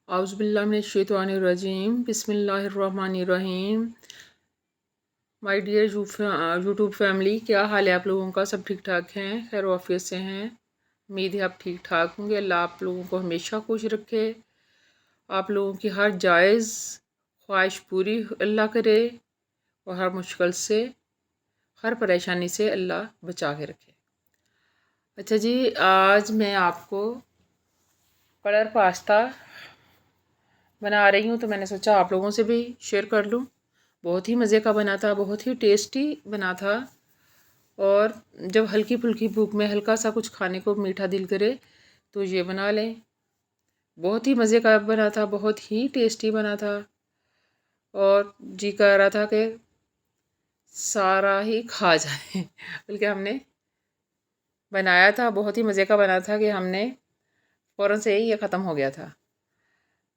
औज़ुबिल्लाहिमिनश्शैतानिर्रजीम बिस्मिल्लाहिर्रहमानिर्रहीम। My dear YouTube family, क्या हाल है आप लोगों का? सब ठीक ठाक हैं, खैर वाफियत से हैं। उम्मीद है आप ठीक ठाक होंगे। अल्लाह आप लोगों को हमेशा खुश रखे, आप लोगों की हर जायज़ ख्वाहिश पूरी अल्लाह करे और हर मुश्किल से, हर परेशानी से अल्लाह बचा के रखे। अच्छा जी, आज मैं आपको कलर पास्ता बना रही हूँ, तो मैंने सोचा आप लोगों से भी शेयर कर लूँ। बहुत ही मज़े का बना था, बहुत ही टेस्टी बना था। और जब हल्की फुल्की भूख में हल्का सा कुछ खाने को मीठा दिल करे तो ये बना लें। बहुत ही मज़े का बना था, बहुत ही टेस्टी बना था और जी कर रहा था कि सारा ही खा जाए बल्कि हमने बनाया था, बहुत ही मज़े का बना था कि हमने फ़ौरन से ही ये ख़त्म हो गया था।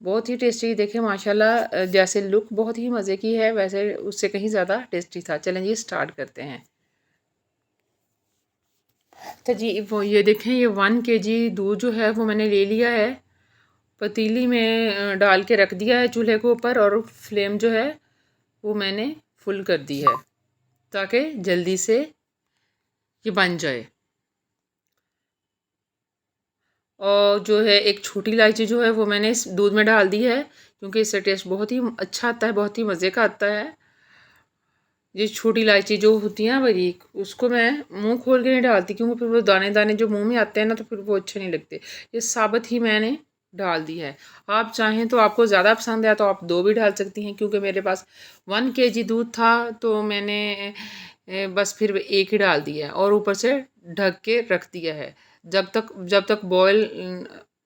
बहुत ही टेस्टी, देखें माशाल्लाह, जैसे लुक बहुत ही मज़े की है वैसे उससे कहीं ज़्यादा टेस्टी था। चलें जी स्टार्ट करते हैं। अच्छा जी, वो ये देखें, ये 1 kg दूध जो है वो मैंने ले लिया है। पतीली में डाल के रख दिया है चूल्हे के ऊपर और फ्लेम जो है वो मैंने फुल कर दी है ताकि जल्दी से ये बन जाए। और जो है एक छोटी इलायची जो है वो मैंने इस दूध में डाल दी है क्योंकि इससे टेस्ट बहुत ही अच्छा आता है, बहुत ही मज़े का आता है। ये छोटी इलायची जो होती है बारीक, उसको मैं मुंह खोल के नहीं डालती क्योंकि फिर वो दाने दाने जो मुंह में आते हैं ना तो फिर वो अच्छे नहीं लगते। ये साबुत ही मैंने डाल दी है। आप चाहें तो, आपको ज़्यादा पसंद है तो आप 2 भी डाल सकती हैं, क्योंकि मेरे पास 1 kg दूध था तो मैंने बस फिर एक ही डाल दिया है और ऊपर से ढक के रख दिया है। जब तक बॉयल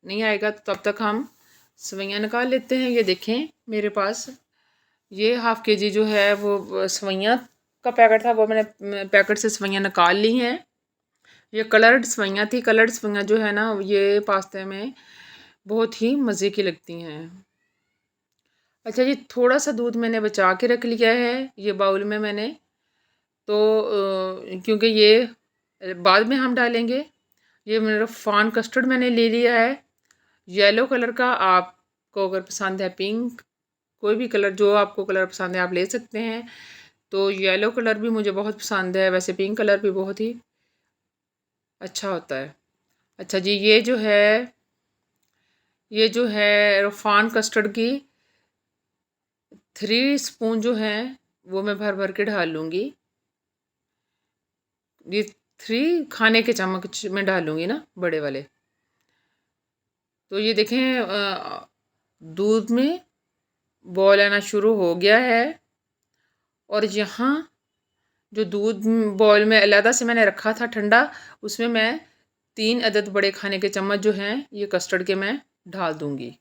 नहीं आएगा तो तब तक हम सेवइयाँ निकाल लेते हैं। ये देखें मेरे पास ये 1/2 kg जो है वो सेवइयाँ का पैकेट था, वो मैंने पैकेट से सेवइयाँ निकाल ली हैं। ये कलर्ड सेवइयाँ थी। कलर्ड सेवइयाँ जो है ना ये पास्ते में बहुत ही मज़े की लगती हैं। अच्छा जी, थोड़ा सा दूध मैंने बचा के रख लिया है ये बाउल में मैंने, तो क्योंकि ये बाद में हम डालेंगे। ये मेरा फान कस्टर्ड मैंने ले लिया है येलो कलर का। आपको अगर पसंद है पिंक, कोई भी कलर जो आपको कलर पसंद है आप ले सकते हैं। तो येलो कलर भी मुझे बहुत पसंद है, वैसे पिंक कलर भी बहुत ही अच्छा होता है। अच्छा जी, ये जो है रफ़ान कस्टर्ड की 3 स्पून जो है वो मैं भर भर के डाल लूँगी। ये 3 खाने के चम्मच में डालूँगी ना, बड़े वाले। तो ये देखें दूध में बॉयल आना शुरू हो गया है और यहाँ जो दूध बॉयल में अलहदा से मैंने रखा था ठंडा, उसमें मैं 3 अदद बड़े खाने के चम्मच जो हैं ये कस्टर्ड के मैं डाल दूँगी।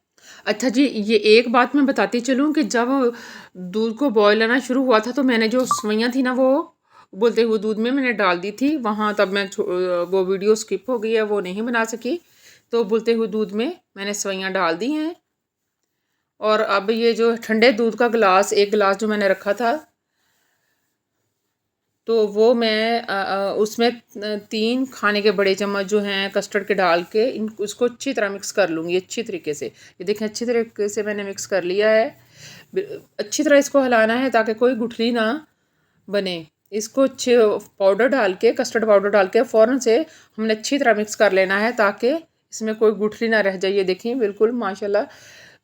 अच्छा जी, ये एक बात मैं बताती चलूँ कि जब दूध को बॉयल आना शुरू हुआ था तो मैंने जो सेवइयाँ थी ना वो उबलते हुए दूध में मैंने डाल दी थी। वहाँ तब वो वीडियो स्किप हो गई है, वो नहीं बना सकी। तो उबलते हुए दूध में मैंने सेवइयाँ डाल दी हैं और अब ये जो ठंडे दूध का गिलास, 1 गिलास जो मैंने रखा था, तो वो मैं उसमें 3 खाने के बड़े चम्मच जो हैं कस्टर्ड के डाल के उसको अच्छी तरह मिक्स कर लूँगी अच्छी तरीके से। ये देखें अच्छी तरीके से मैंने मिक्स कर लिया है। अच्छी तरह इसको हिलाना है ताकि कोई गुठली ना बने। इसको अच्छे पाउडर डाल के, कस्टर्ड पाउडर डाल के फ़ौरन से हमने अच्छी तरह मिक्स कर लेना है ताकि इसमें कोई गुठली ना रह जाए। ये देखिए बिल्कुल माशाल्लाह,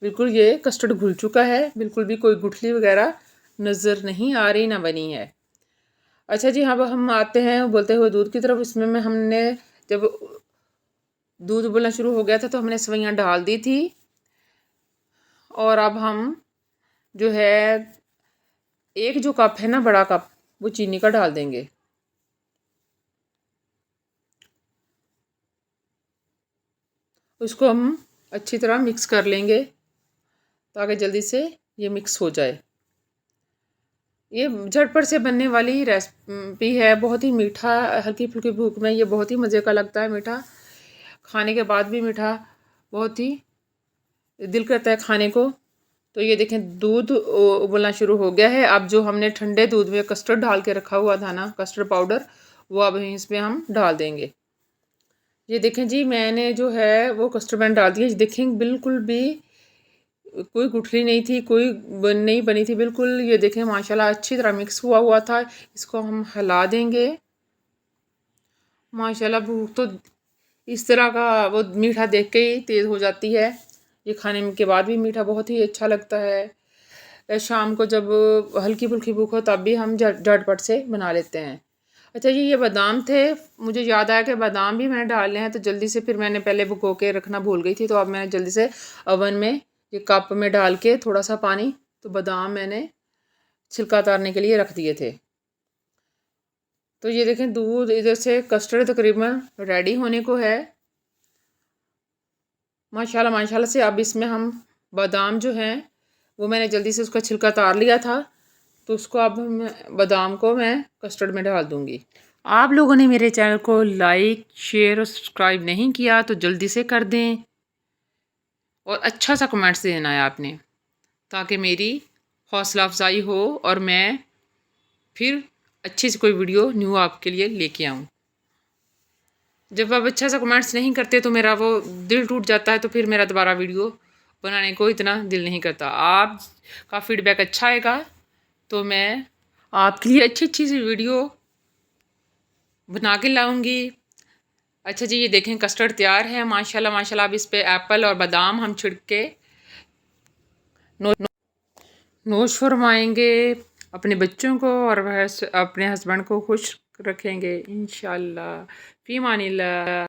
बिल्कुल ये कस्टर्ड घुल चुका है, बिल्कुल भी कोई गुठली वगैरह नज़र नहीं आ रही, ना बनी है। अच्छा जी, हाँ, अब हम आते हैं उबलते हुए दूध की तरफ। इसमें हमने जब दूध उबलना शुरू हो गया था तो हमने सेवइयाँ डाल दी थी और अब हम जो है एक जो कप है ना, बड़ा कप, वो चीनी का डाल देंगे। उसको हम अच्छी तरह मिक्स कर लेंगे ताकि जल्दी से ये मिक्स हो जाए। ये झटपट से बनने वाली रेसिपी है, बहुत ही मीठा, हल्की फुल्की भूख में ये बहुत ही मज़े का लगता है। मीठा खाने के बाद भी मीठा बहुत ही दिल करता है खाने को। तो ये देखें दूध उबलना शुरू हो गया है। अब जो हमने ठंडे दूध में कस्टर्ड डाल के रखा हुआ था ना, कस्टर्ड पाउडर, वो अब इसमें हम डाल देंगे। ये देखें जी, मैंने जो है वो कस्टर्ड पाउडर डाल दिया। देखें बिल्कुल भी कोई गुठली नहीं थी, कोई नहीं बनी थी बिल्कुल। ये देखें माशाल्लाह अच्छी तरह मिक्स हुआ हुआ था। इसको हम हिला देंगे। माशाल्लाह भूख तो इस तरह का वो मीठा देख के ही तेज़ हो जाती है। ये खाने के बाद भी मीठा बहुत ही अच्छा लगता है। शाम को जब हल्की फुल्की भूख हो तब भी हम झटपट से बना लेते हैं। अच्छा जी, ये बादाम थे, मुझे याद आया कि बादाम भी मैंने डालने हैं, तो जल्दी से फिर मैंने पहले भिगो के रखना भूल गई थी, तो अब मैंने जल्दी से ओवन में ये कप में डाल के थोड़ा सा पानी, तो बादाम मैंने छिलका उतारने के लिए रख दिए थे। तो ये देखें दूध इधर से कस्टर्ड तकरीबन रेडी होने को है। माशाल्लाह माशाल्लाह से अब इसमें हम बादाम जो हैं वो मैंने जल्दी से उसका छिलका उतार लिया था, तो उसको अब बादाम को मैं कस्टर्ड में डाल दूँगी। आप लोगों ने मेरे चैनल को लाइक शेयर और सब्सक्राइब नहीं किया तो जल्दी से कर दें, और अच्छा सा कमेंट्स देना है आपने, ताकि मेरी हौसला अफजाई हो और मैं फिर अच्छी सी कोई वीडियो न्यू आपके लिए लेके आऊँ। जब आप अच्छा सा कमेंट्स नहीं करते तो मेरा वो दिल टूट जाता है, तो फिर मेरा दोबारा वीडियो बनाने को इतना दिल नहीं करता। आपका फीडबैक अच्छा आएगा तो मैं आपके लिए अच्छी अच्छी सी वीडियो बना के लाऊंगी। अच्छा जी, ये देखें कस्टर्ड तैयार है माशाल्लाह माशाल्लाह। अब इस पे एप्पल और बादाम हम छिड़क के नोश फरमाएंगे अपने बच्चों को, और वह अपने हस्बैंड को खुश रखेंगे इंशाल्लाह। फी मानिल्लाह।